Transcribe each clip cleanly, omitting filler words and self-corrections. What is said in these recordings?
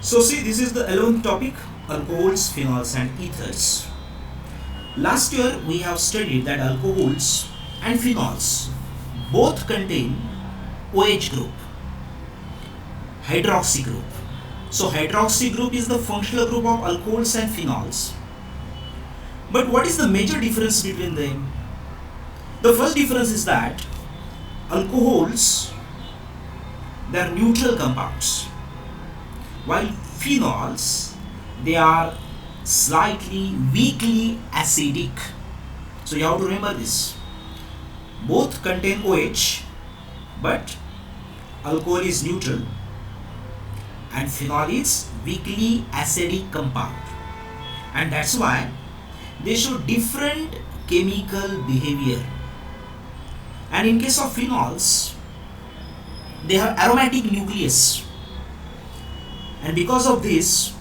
So see, this is the 11th topic, alcohols, phenols and ethers. Last year we have studied that alcohols and phenols both contain OH group, hydroxy group. So hydroxy group is the functional group of alcohols and phenols. But what is the major difference between them? The first difference is that alcohols, they are neutral compounds, while phenols, they are slightly weakly acidic. So you have to remember this. Both contain OH, but alcohol is neutral and phenol is weakly acidic compound, and that's why they show different chemical behavior. And in case of phenols, they have aromatic nucleus, and because of this,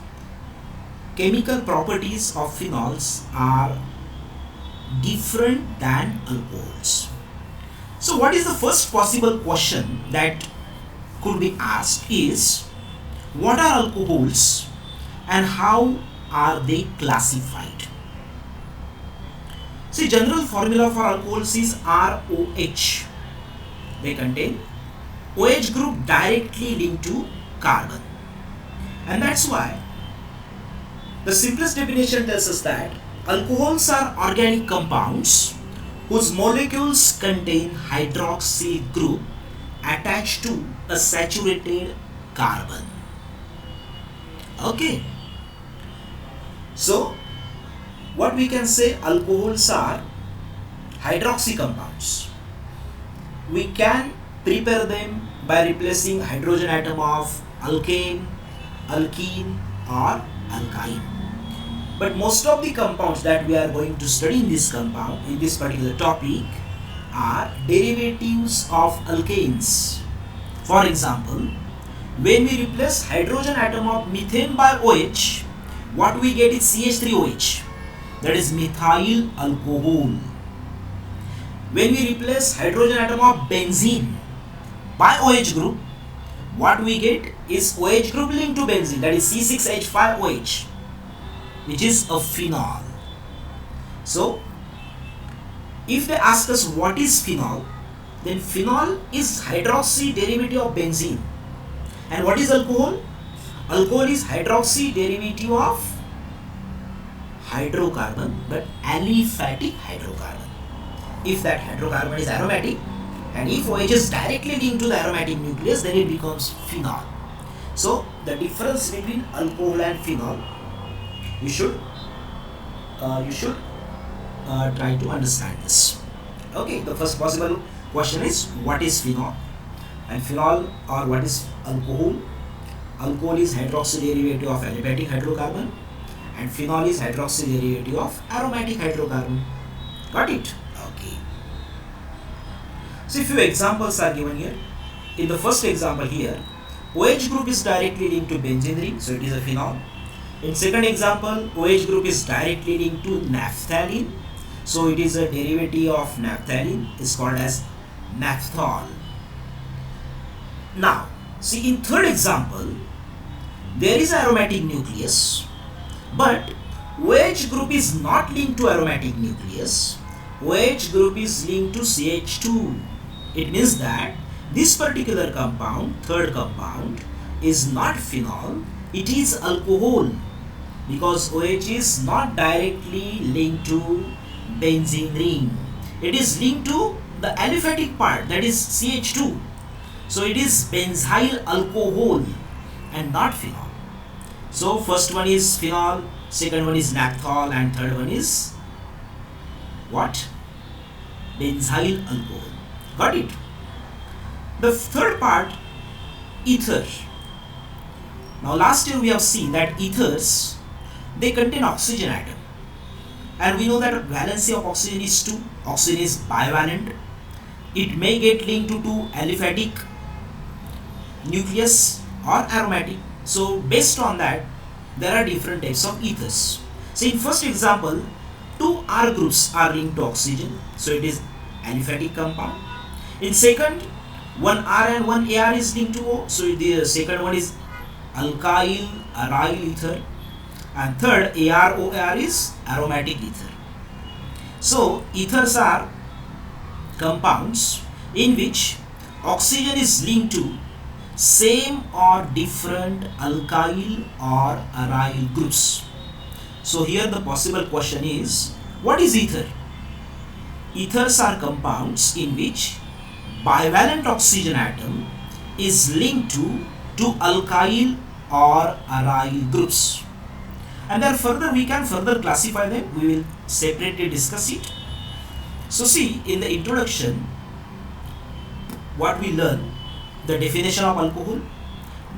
chemical properties of phenols are different than alcohols. So what is the first possible question that could be asked is, what are alcohols and how are they classified? See, general formula for alcohols is ROH. They contain OH group directly linked to carbon, and that's why the simplest definition tells us that alcohols are organic compounds whose molecules contain hydroxy group attached to a saturated carbon. Okay. So, what we can say, alcohols are hydroxy compounds. We can prepare them by replacing hydrogen atom of alkane, alkene or alkyne. But most of the compounds that we are going to study in this particular topic are derivatives of alkanes. For example, when we replace hydrogen atom of methane by OH, what we get is CH3OH, that is methyl alcohol. When we replace hydrogen atom of benzene by OH group, what we get is OH group linked to benzene, that is C6H5OH, which is a phenol. So, if they ask us what is phenol, then phenol is hydroxy derivative of benzene. And what is alcohol? Alcohol is hydroxy derivative of hydrocarbon, but aliphatic hydrocarbon. If that hydrocarbon is aromatic, and if OH is directly linked to the aromatic nucleus, then it becomes phenol. So the difference between alcohol and phenol, you should try to understand this. Okay, the first possible question is, what is phenol? And phenol, or what is alcohol? Alcohol is hydroxy derivative of aliphatic hydrocarbon, and phenol is hydroxy derivative of aromatic hydrocarbon. Got it? Okay. So few examples are given here. In the first example here, OH group is directly linked to benzene ring, so it is a phenol. In second example, OH group is directly linked to naphthalene, so it is a derivative of naphthalene, is called as naphthol. Now, see, in third example, there is aromatic nucleus, but OH group is not linked to aromatic nucleus. OH group is linked to CH2. It means that this particular compound, third compound, is not phenol, it is alcohol, because OH is not directly linked to benzene ring. It is linked to the aliphatic part, that is CH2. So it is benzyl alcohol and not phenol. So first one is phenol, second one is naphthol, and third one is what? Benzyl alcohol. Got it? The third part, ether. Now last year we have seen that ethers, they contain oxygen atom, and we know that valency of oxygen is 2. Oxygen is bivalent. It may get linked to 2 aliphatic nucleus or aromatic. So based on that, there are different types of ethers. So in first example, 2 R groups are linked to oxygen, so it is aliphatic compound. In second, one R and one AR is linked to O, so the second one is alkyl aryl ether, and third AROR is aromatic ether. So ethers are compounds in which oxygen is linked to same or different alkyl or aryl groups. So here the possible question is, what is ether? Ethers are compounds in which bivalent oxygen atom is linked to two alkyl or aryl groups. And then further we can further classify them. We will separately discuss it. So see, in the introduction, what we learn, the definition of alcohol,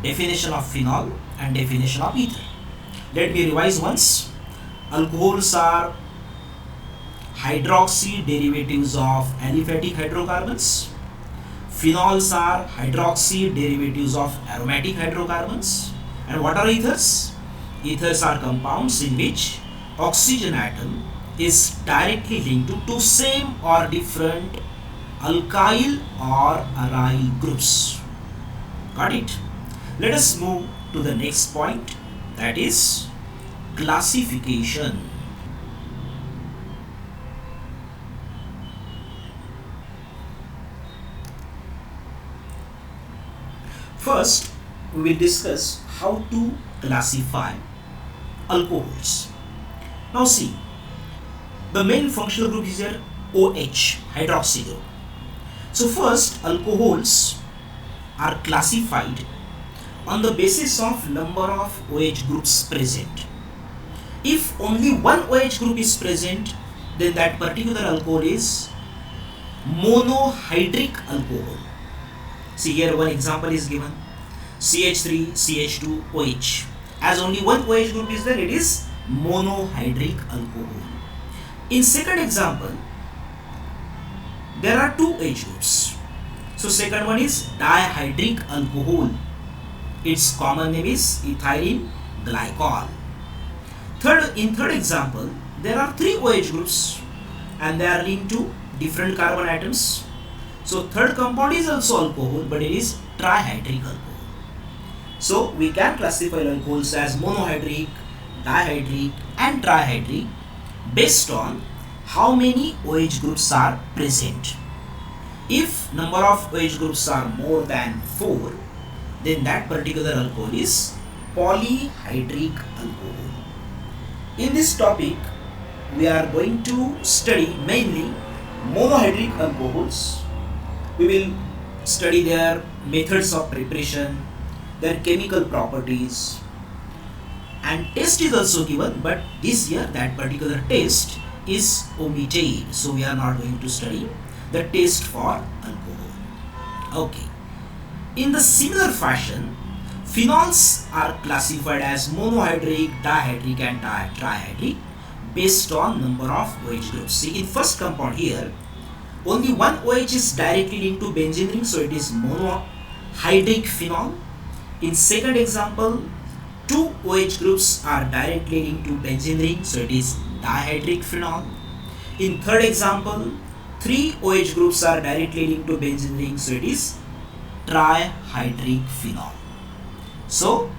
definition of phenol, and definition of ether. Let me revise once. Alcohols are hydroxy derivatives of aliphatic hydrocarbons. Phenols are hydroxy derivatives of aromatic hydrocarbons. And what are ethers? Ethers are compounds in which oxygen atom is directly linked to two same or different alkyl or aryl groups. Got it? Let us move to the next point, that is classification. First, we will discuss how to classify alcohols. Now see, the main functional group is here OH, hydroxy group. So first, alcohols are classified on the basis of number of OH groups present. If only one OH group is present, then that particular alcohol is monohydric alcohol. See here one example is given, CH3, CH2, OH. As only one OH group is there, it is monohydric alcohol. In second example, there are two OH groups. So second one is dihydric alcohol. Its common name is ethylene glycol. In third example, there are three OH groups and they are linked to different carbon atoms. So third compound is also alcohol, but it is trihydric alcohol. So we can classify alcohols as monohydric, dihydric and trihydric based on how many OH groups are present. If number of OH groups are more than 4, then that particular alcohol is polyhydric alcohol. In this topic, we are going to study mainly monohydric alcohols. We will study their methods of preparation, their chemical properties, and test is also given, but this year that particular test is omitted, so we are not going to study the test for alcohol. Okay. In the similar fashion, phenols are classified as monohydric, dihydric and trihydric based on number of OH groups. See, in first compound here, only one OH is directly linked to benzene ring, so it is monohydric phenol. In second example, two OH groups are directly linked to benzene ring, so it is dihydric phenol. In third example, three OH groups are directly linked to benzene ring, so it is trihydric phenol. So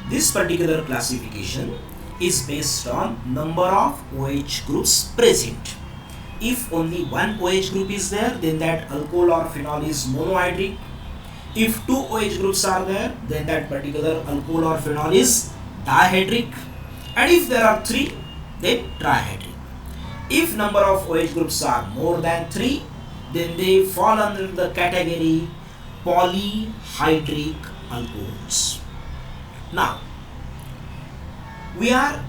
this particular classification is based on number of OH groups present. If only one OH group is there, then that alcohol or phenol is monohydric. If two OH groups are there, then that particular alcohol or phenol is dihydric. And if there are three, then trihydric. If number of OH groups are more than 3, then they fall under the category polyhydric alcohols. Now, we are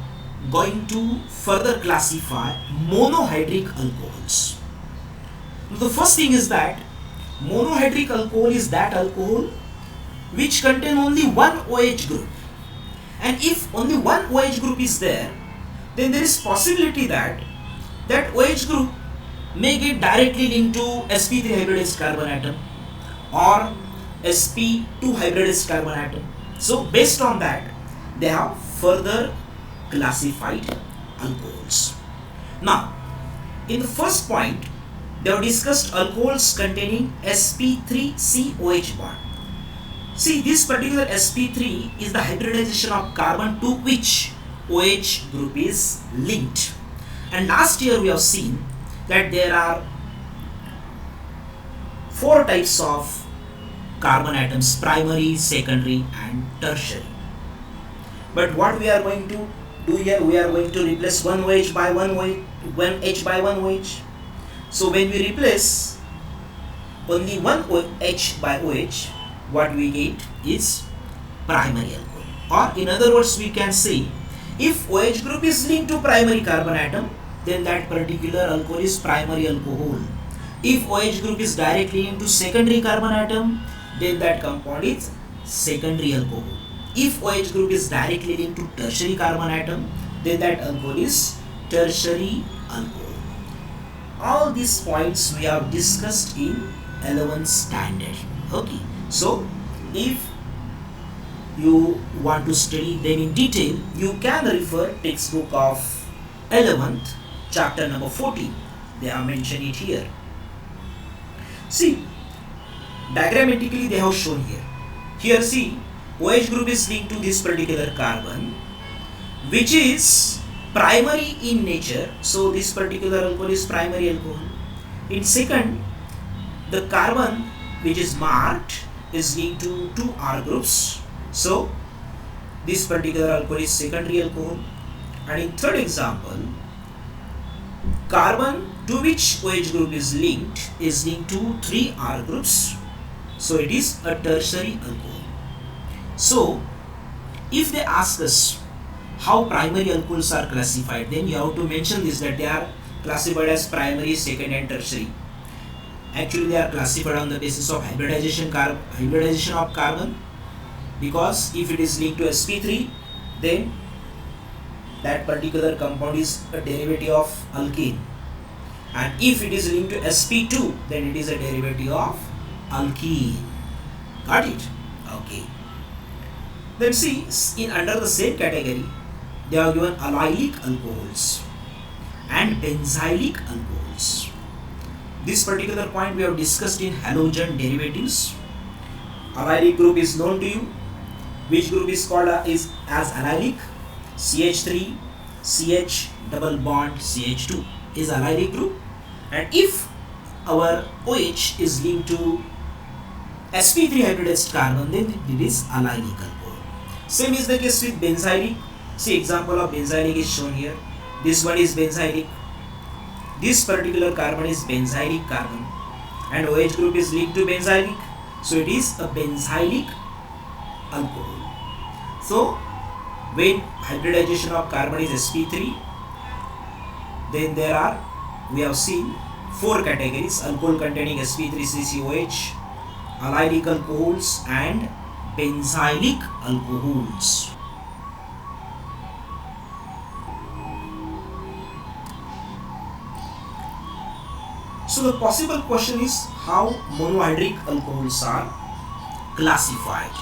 going to further classify monohydric alcohols. The first thing is that monohydric alcohol is that alcohol which contain only one OH group. And if only one OH group is there, then there is possibility that that OH group may get directly linked to sp3 hybridized carbon atom or sp2 hybridized carbon atom. So based on that, they have further classified alcohols. Now, in the first point, they have discussed alcohols containing sp3 COH bond. See, this particular sp3 is the hybridization of carbon to which OH group is linked. And last year we have seen that there are 4 types of carbon atoms: primary, secondary and tertiary. But what we are going to do here, we are going to replace one OH by one H by one OH. So when we replace only one OH by OH, what we get is primary alcohol. Or in other words, we can say if OH group is linked to primary carbon atom, then that particular alcohol is primary alcohol. If OH group is directly linked to secondary carbon atom, then that compound is secondary alcohol. If OH group is directly linked to tertiary carbon atom, then that alcohol is tertiary alcohol. All these points we have discussed in 11th standard. Okay. So, if you want to study them in detail, you can refer textbook of 11th, chapter number 14. They have mentioned it here. See, diagrammatically they have shown here. Here see, OH group is linked to this particular carbon, which is primary in nature. So, this particular alcohol is primary alcohol. In second, the carbon which is marked is linked to 2 R groups. So, this particular alcohol is secondary alcohol. And in third example, carbon to which OH group is linked to 3 R groups. So, it is a tertiary alcohol. So, if they ask us how primary alcohols are classified, then you have to mention this, that they are classified as primary, second and tertiary. Actually, they are classified on the basis of hybridization of carbon, because if it is linked to sp3, then that particular compound is a derivative of alkane, and if it is linked to sp2, then it is a derivative of alkene. Got it? Okay. Then see, in under the same category, they are given allylic alcohols and benzylic alcohols. This particular point we have discussed in halogen derivatives. Allylic group is known to you. Which group is called as allylic? CH3, CH double bond CH2 is allylic group. And if our OH is linked to sp3 hybridized carbon, then it is allylic alcohol. Same is the case with benzylic. See, example of benzylic is shown here. This one is benzylic. This particular carbon is benzylic carbon, and OH group is linked to benzylic, so it is a benzylic alcohol. So, when hybridization of carbon is sp3, then we have seen 4 categories: alcohol containing sp3CCOH, allylic alcohols and benzylic alcohols. So the possible question is how monohydric alcohols are classified.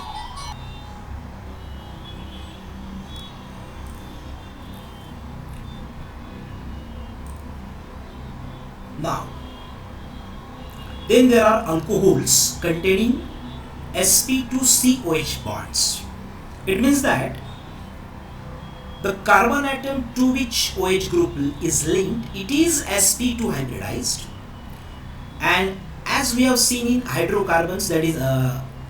Now, then there are alcohols containing sp2COH bonds. It means that the carbon atom to which OH group is linked, it is sp2 hybridized. And as we have seen in hydrocarbons, that is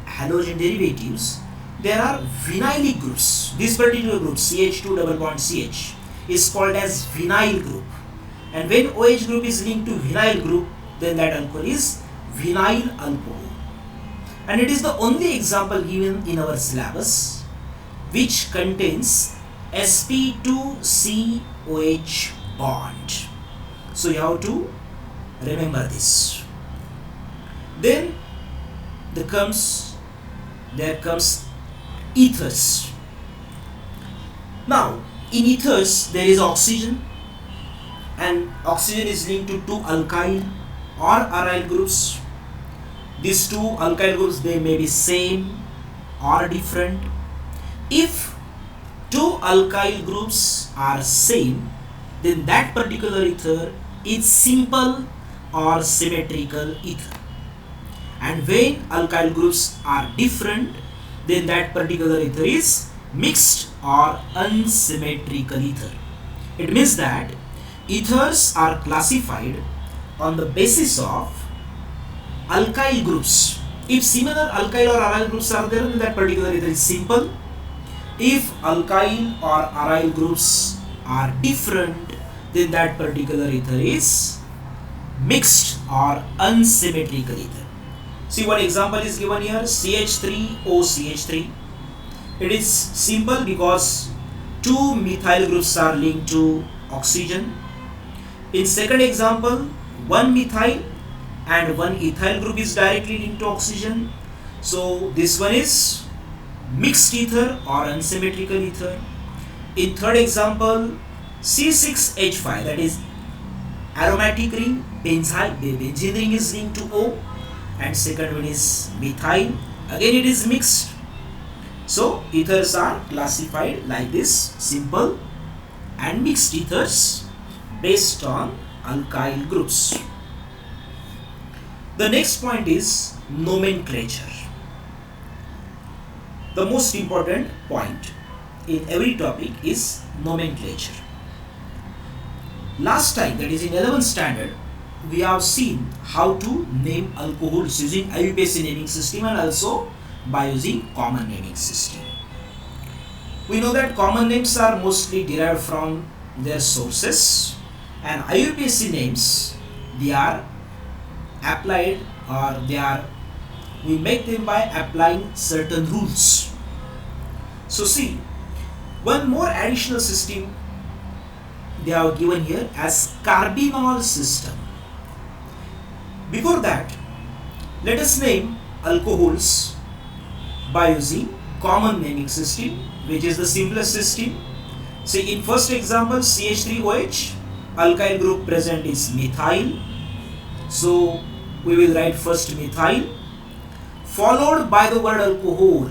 halogen derivatives, there are vinylic groups. This particular group, CH2 double bond CH, is called as vinyl group. And when OH group is linked to vinyl group, then that alcohol is vinyl alcohol. And it is the only example given in our syllabus which contains sp2COH bond. So you have to remember this. Then there comes ethers. Now, in ethers there is oxygen, and oxygen is linked to 2 alkyl or aryl groups. These 2 alkyl groups, they may be same or different. If 2 alkyl groups are same, then that particular ether is simple or symmetrical ether. And when alkyl groups are different, then that particular ether is mixed or unsymmetrical ether. It means that ethers are classified on the basis of alkyl groups. If similar alkyl or aryl groups are there, then that particular ether is simple. If alkyl or aryl groups are different, then that particular ether is mixed or unsymmetrical ether. See, one example is given here, CH3OCH3. It is simple because two methyl groups are linked to oxygen. In second example, one methyl and one ethyl group is directly linked to oxygen. So this one is mixed ether or unsymmetrical ether. In third example, C6H5, that is aromatic ring, benzene ring is linked to O, and second one is methyl, again it is mixed. So ethers are classified like this, simple and mixed ethers based on alkyl groups. The next point is nomenclature. The most important point in every topic is nomenclature. Last time, that is in 11th standard, we have seen how to name alcohols using IUPAC naming system and also by using common naming system. We know that common names are mostly derived from their sources, and IUPAC names, they are applied or we make them by applying certain rules. So see, one more additional system they are given here as carbinol system. Before that, let us name alcohols by using common naming system, which is the simplest system. See, in first example, CH3OH, alkyl group present is methyl. So we will write first methyl followed by the word alcohol.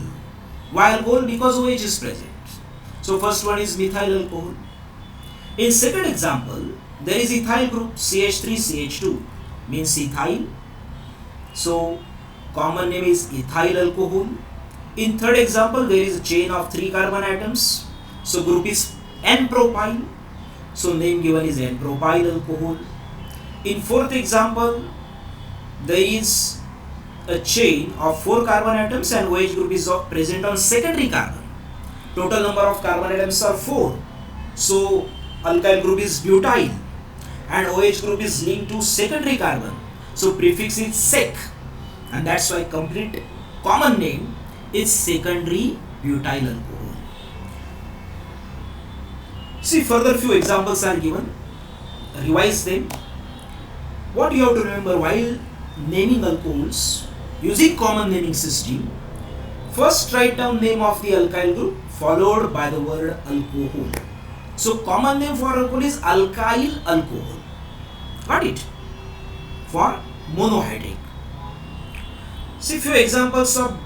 Why alcohol? Because OH is present. So first one is methyl alcohol. In second example, there is ethyl group CH3CH2, means ethyl. So common name is ethyl alcohol. In third example, there is a chain of 3 carbon atoms. So group is N-propyl. So name given is N-propyl alcohol. In fourth example, there is a chain of 4 carbon atoms and OH group is present on secondary carbon. Total number of carbon atoms are 4. So alkyl group is butyl and OH group is linked to secondary carbon. So prefix is sec, and that's why complete common name is secondary butyl alcohol. See, further few examples are given. Revise them. What you have to remember while naming alcohols using common naming system, first write down name of the alkyl group followed by the word alcohol. So common name for alcohol is alkyl alcohol. Got it? For monohydric. See, few examples of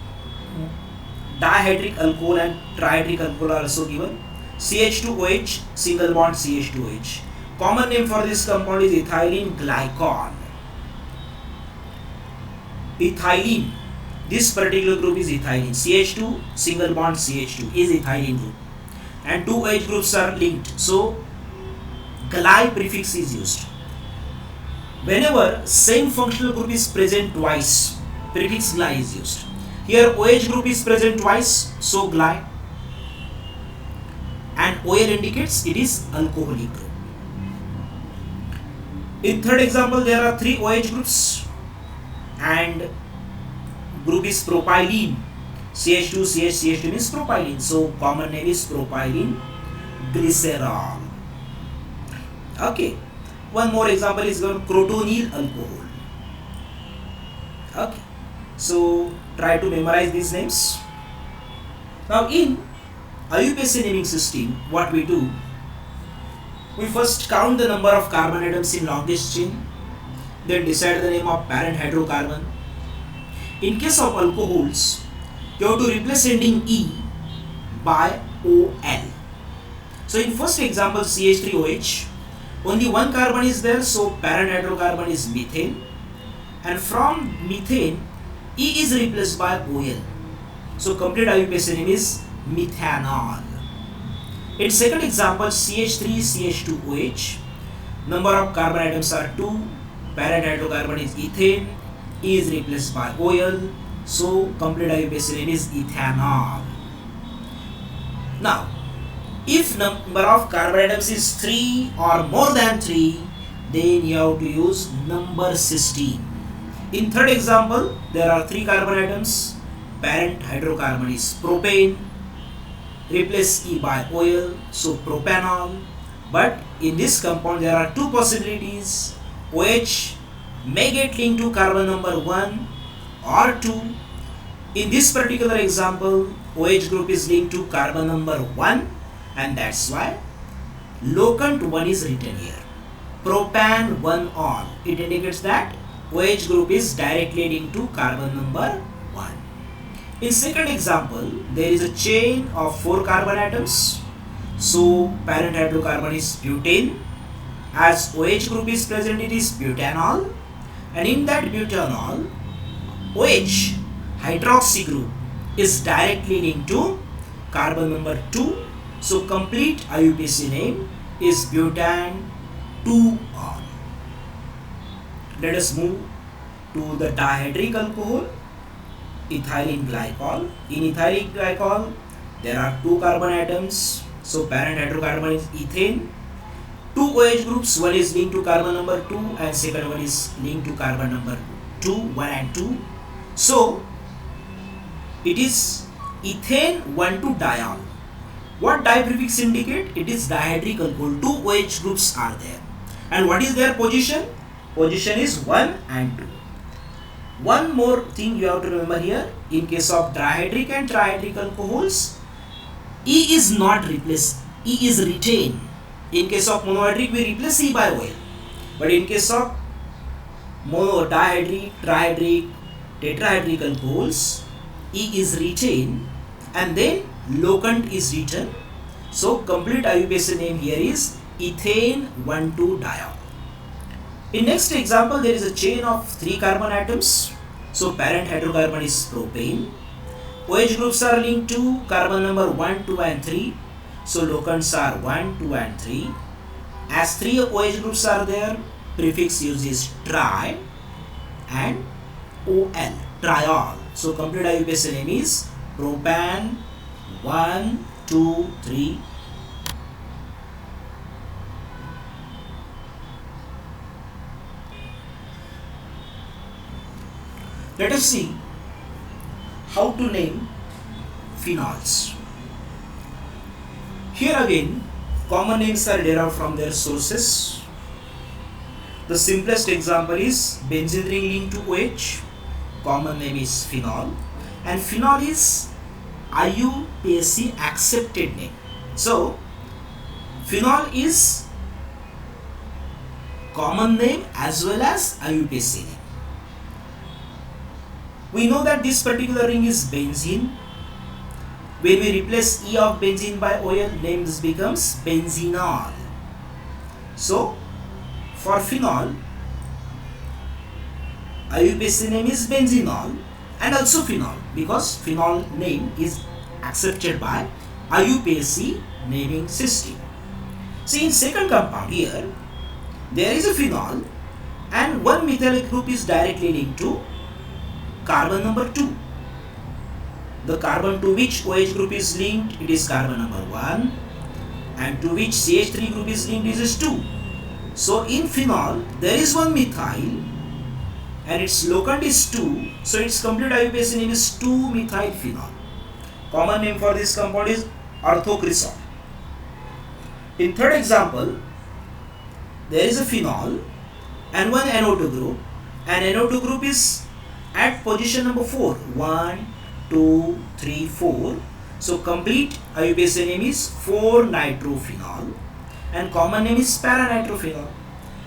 dihydric alcohol and trihydric alcohol are also given. CH2OH, single bond CH2OH. Common name for this compound is ethylene glycol. Ethylene, this particular group is ethylene. CH2, single bond CH2 is ethylene group. And two OH groups are linked. So, gly prefix is used. Whenever same functional group is present twice, prefix gly is used. Here OH group is present twice, so gly. And OL indicates it is alcoholic group. In third example, there are 3 OH groups and group is propylene. CH2, CH2 means propylene. So common name is propylene glycerol. Okay. One more example is given, crotonyl alcohol. Okay. So try to memorize these names. Now in IUPAC naming system, what we do, we first count the number of carbon atoms in longest chain, then decide the name of parent hydrocarbon. In case of alcohols, you have to replace ending E by OL. So in first example, CH3OH, only one carbon is there, so parent hydrocarbon is methane, and from methane E is replaced by OL. So complete IUPAC name is methanol. In second example, CH3CH2OH, number of carbon atoms are 2, parent hydrocarbon is ethane, E is replaced by OL, so complete IUPAC name is ethanol. Now, if number of carbon atoms is 3 or more than 3, then you have to use number system. In third example, there are 3 carbon atoms, parent hydrocarbon is propane, replace E by OL, so propanol. But in this compound there are 2 possibilities. OH may get linked to carbon number 1 or 2. In this particular example, OH group is linked to carbon number 1, and that's why locant 1 is written here. Propan 1-ol. It indicates that OH group is directly linked to carbon number 1. In second example, there is a chain of 4 carbon atoms. So parent hydrocarbon is butane. As OH group is present, it is butanol. And in that butanol, OH hydroxy group is directly linked to carbon number 2. So complete IUPAC name is butan 2-ol. Let us move to the dihydric alcohol, ethylene glycol. In ethylene glycol, there are 2 carbon atoms. So parent hydrocarbon is ethane. 2 OH groups, one is linked to carbon number 2 and second one is linked to carbon number 2, 1 and 2. So it is ethane 1,2-diol. What di prefix indicate? It is dihydric alcohol. 2 OH groups are there. And what is their position? Position is 1 and 2. One more thing you have to remember here. In case of dihydric and trihydric alcohols, E is not replaced. E is retained. In case of monohydric, we replace E by OL. But in case of dihydric, trihydric, tetrahydric alcohols, E is retained and then locant is written. So complete IUPAC name here is ethane 1,2-diol. In next example, there is a chain of 3 carbon atoms. So parent hydrocarbon is propane. OH groups are linked to carbon number 1, 2 and 3. So locants are 1, 2 and 3. As 3 OH groups are there, prefix used is tri and OL, triol. So complete IUPAC name is propan 1, 2, 3. Let us see how to name phenols. Here again, common names are derived from their sources. The simplest example is benzene ring linked to OH. Common name is phenol, and phenol is IUPAC accepted name. So phenol is common name as well as IUPAC name. We know that this particular ring is benzene. When we replace E of benzene by OL, name becomes benzenol. So for phenol, IUPAC name is benzenol and also phenol, because phenol name is accepted by IUPAC naming system. See, in second compound here, there is a phenol and one methyl group is directly linked to carbon number 2. The carbon to which OH group is linked, it is carbon number 1, and to which CH3 group is linked, is 2. So in phenol, there is one methyl and its locant is 2, so its complete IUPAC name is 2-methyl phenol. Common name for this compound is orthocresol. In third example, there is a phenol and one NO2 group, and NO2 group is at position number 4, 1, 2, 3, 4. So complete IUPAC name is 4-nitrophenol and common name is para-nitrophenol,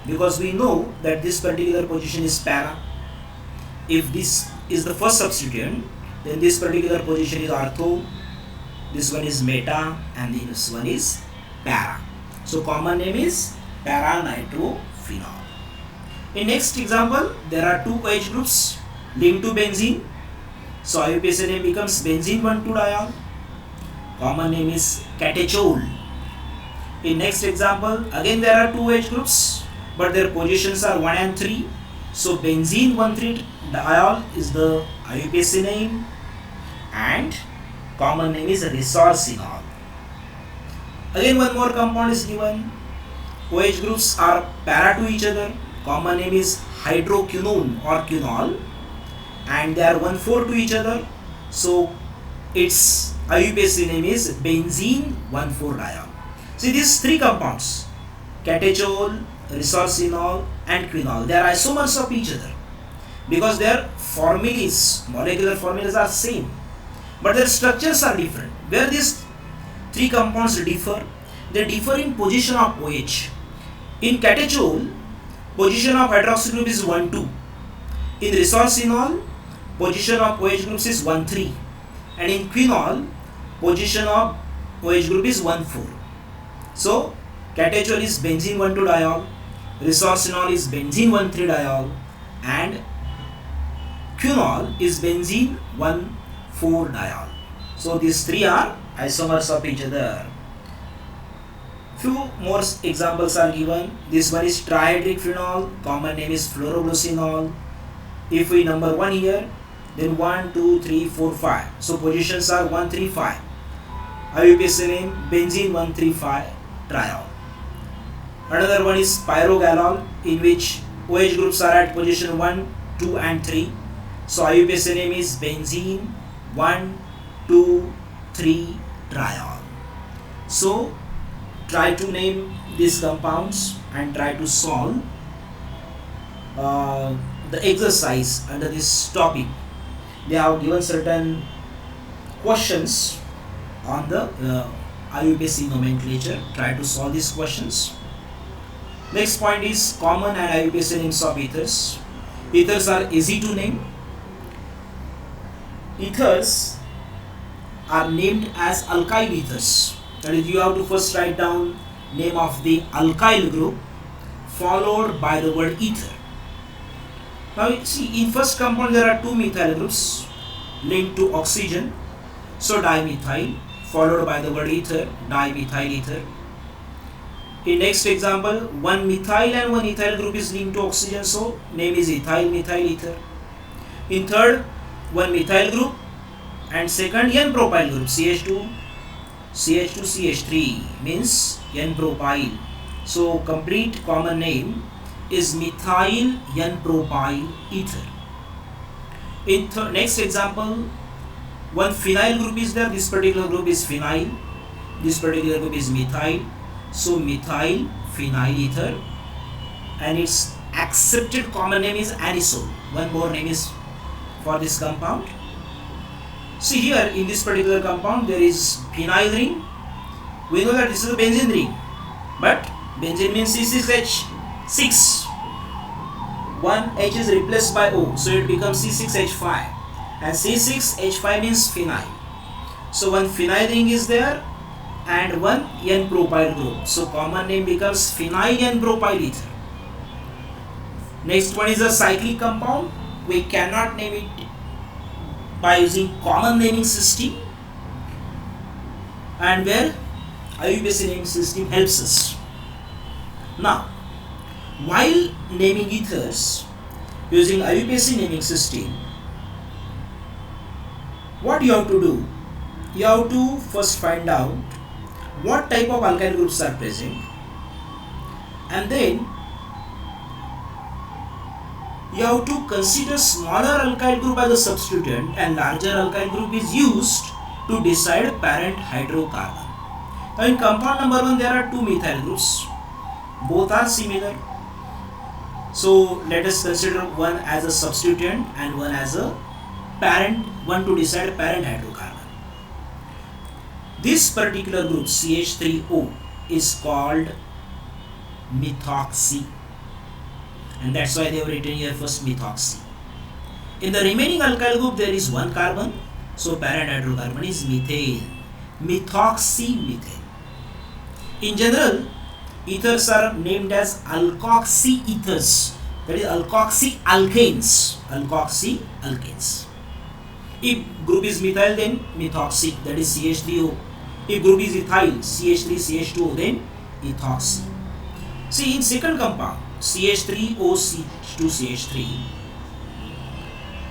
because we know that this particular position is para. If this is the first substituent, then this particular position is ortho, this one is meta, and this one is para. So common name is para-nitrophenol. In next example, there are 2 OH groups linked to benzene. So IUPAC name becomes benzene 1,2-diol. Common name is catechol. In next example, again there are two OH groups, but their positions are 1 and 3. So benzene 1,3-diol is the IUPAC name, and common name is resorcinol. Again one more compound is given. OH groups are para to each other. Common name is hydroquinone or quinol, and they are 1,4 to each other. So its IUPAC name is benzene 1,4-diol. See these three compounds, catechol, resorcinol and quinol, they are isomers of each other because their formulas, molecular formulas are same, but their structures are different. Where these three compounds differ, they differ in position of OH. In catechol, position of hydroxy group is 1,2. In resorcinol, position of OH groups is 1,3. And in quinol, position of OH group is 1,4. So catechol is benzene 1,2-diol, resorcinol is benzene 1,3-diol, and quinol is benzene 1,4-diol. So these three are isomers of each other. Few more examples are given. This one is trihydric phenol, common name is fluoroglucinol. If we number 1 here, then 1, 2, 3, 4, 5. So positions are 1, 3, 5. IUPAC name benzene 1,3,5-triol. Another one is pyrogalol, in which OH groups are at position 1, 2 and 3. So IUPAC name is benzene 1, 2, 3-triol. So try to name these compounds and try to solve the exercise under this topic. They have given certain questions on the IUPAC nomenclature. Try to solve these questions. Next point is common and IUPAC names of ethers. Ethers are easy to name. Ethers are named as alkyl ethers. That is, you have to first write down name of the alkyl group followed by the word ether. Now see, in first compound there are two methyl groups linked to oxygen. So dimethyl followed by the word ether, dimethyl ether. In next example, one methyl and one ethyl group is linked to oxygen, so name is ethyl methyl ether. In third, one methyl group and second N-propyl group, CH2 CH3 means N-propyl. So complete common name is methyl N-propyl ether. In next example, one phenyl group is there. This particular group is phenyl. This particular group is methyl. So methyl phenyl ether, and its accepted common name is anisole. One more name is for this compound. See here, in this particular compound there is phenyl ring. We know that this is a benzene ring, but benzene means C6H6. One H is replaced by O, so it becomes C6H5, and C6H5 means phenyl. So one phenyl ring is there and one N-propyl group. So common name becomes phenyl N-propyl ether. Next one is a cyclic compound. We cannot name it by using common naming system, and where IUPAC naming system helps us. Now, while naming ethers using IUPAC naming system, what you have to do? You have to first find out what type of alkyl groups are present, and then you have to consider smaller alkyl group as a substituent and larger alkyl group is used to decide parent hydrocarbon. Now in compound number 1 there are two methyl groups, both are similar. So let us consider one as a substituent and one as a parent, one to decide parent hydrocarbon. This particular group CH3O is called methoxy, and that's why they have written here first methoxy. In the remaining alkyl group there is one carbon, so parent hydrocarbon is methane, methoxymethane. In general, ethers are named as alkoxy ethers, that is alkoxy alkanes, alkoxy alkanes. If group is methyl, then methoxy, that is CH3O. If group is ethyl, CH3CH2O, then ethoxy. See, in second compound, CH3OC2CH3,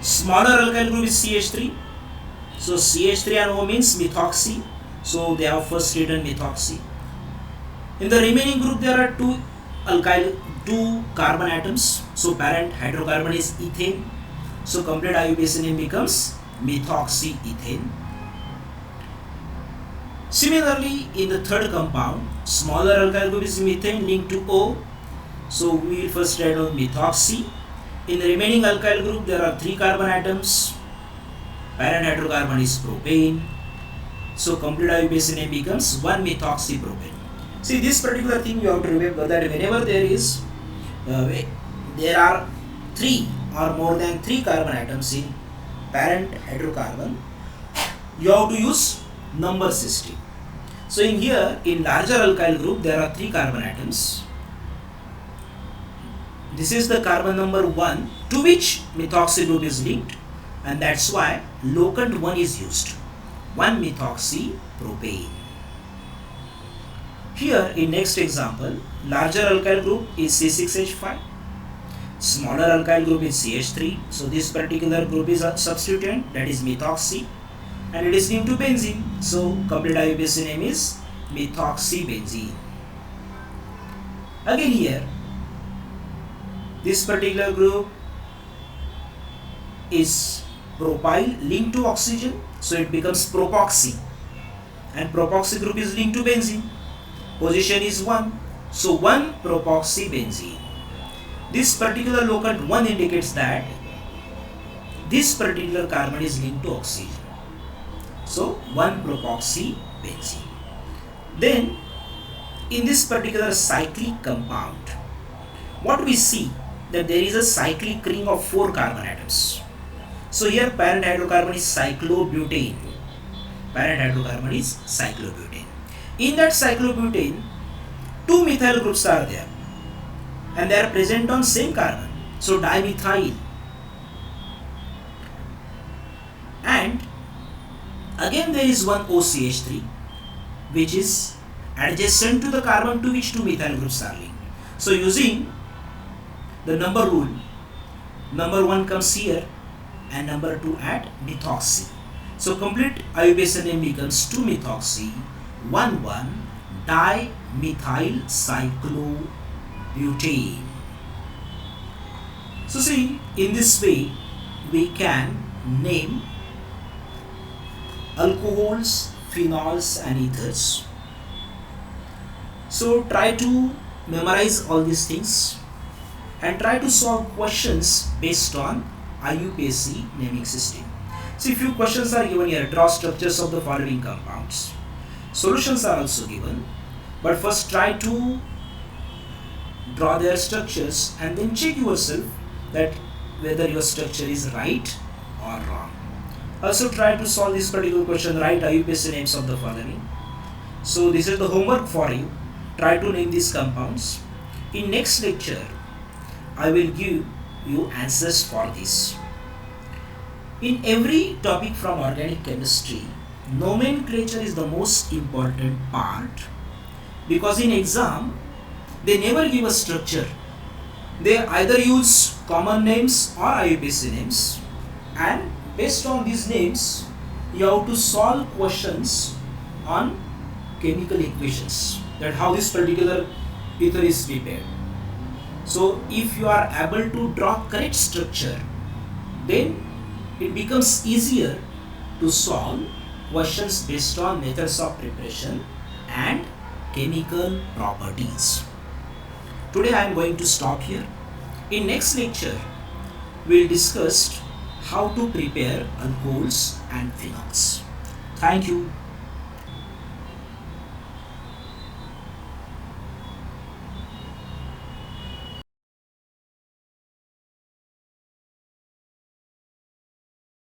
smaller alkyl group is CH3. So CH3 and O means methoxy. So they have first written methoxy. In the remaining group, there are two carbon atoms. So parent hydrocarbon is ethane. So complete IUPAC name becomes methoxyethane. Similarly, in the third compound, smaller alkyl group is methane linked to O. So we will first write on methoxy. In the remaining alkyl group, there are 3 carbon atoms. Parent hydrocarbon is propane. So complete IUPAC name becomes 1-methoxypropane. See, this particular thing you have to remember, that whenever there are 3 or more than 3 carbon atoms in parent hydrocarbon, you have to use number system. So in here, in larger alkyl group, there are 3 carbon atoms. This is the carbon number 1 to which methoxy group is linked, and that's why locant 1 is used, 1-methoxypropane. Here in next example, larger alkyl group is C6H5, smaller alkyl group is CH3. So this particular group is a substituent, that is methoxy, and it is linked to benzene. So complete IUPAC name is methoxybenzene. Again here, this particular group is propyl linked to oxygen, so it becomes propoxy, and propoxy group is linked to benzene. Position is 1, so 1-propoxybenzene. This particular locant 1 indicates that this particular carbon is linked to oxygen, so 1-propoxybenzene. Then in this particular cyclic compound, what we see, that there is a cyclic ring of 4 carbon atoms. So here parent hydrocarbon is cyclobutane. In that cyclobutane, 2 methyl groups are there, and they are present on same carbon, so dimethyl. And again there is one OCH3 which is adjacent to the carbon to which 2 methyl groups are linked. So using the number rule, number 1 comes here and number 2 at methoxy. So complete IUPAC name becomes 2-methoxy 1,1-dimethylcyclobutane. So see, in this way we can name alcohols, phenols and ethers. So try to memorize all these things and try to solve questions based on IUPAC naming system. See, few questions are given here. Draw structures of the following compounds. Solutions are also given, but first try to draw their structures and then check yourself that whether your structure is right or wrong. Also try to solve this particular question, write IUPAC names of the following. So this is the homework for you. Try to name these compounds. In next lecture, I will give you answers for this. In every topic from organic chemistry, nomenclature is the most important part, because in exam they never give a structure. They either use common names or IUPAC names, and based on these names you have to solve questions on chemical equations, that how this particular ether is prepared. So if you are able to draw correct structure, then it becomes easier to solve questions based on methods of preparation and chemical properties. Today I am going to stop here. In next lecture, we will discuss how to prepare alcohols and phenols. Thank you.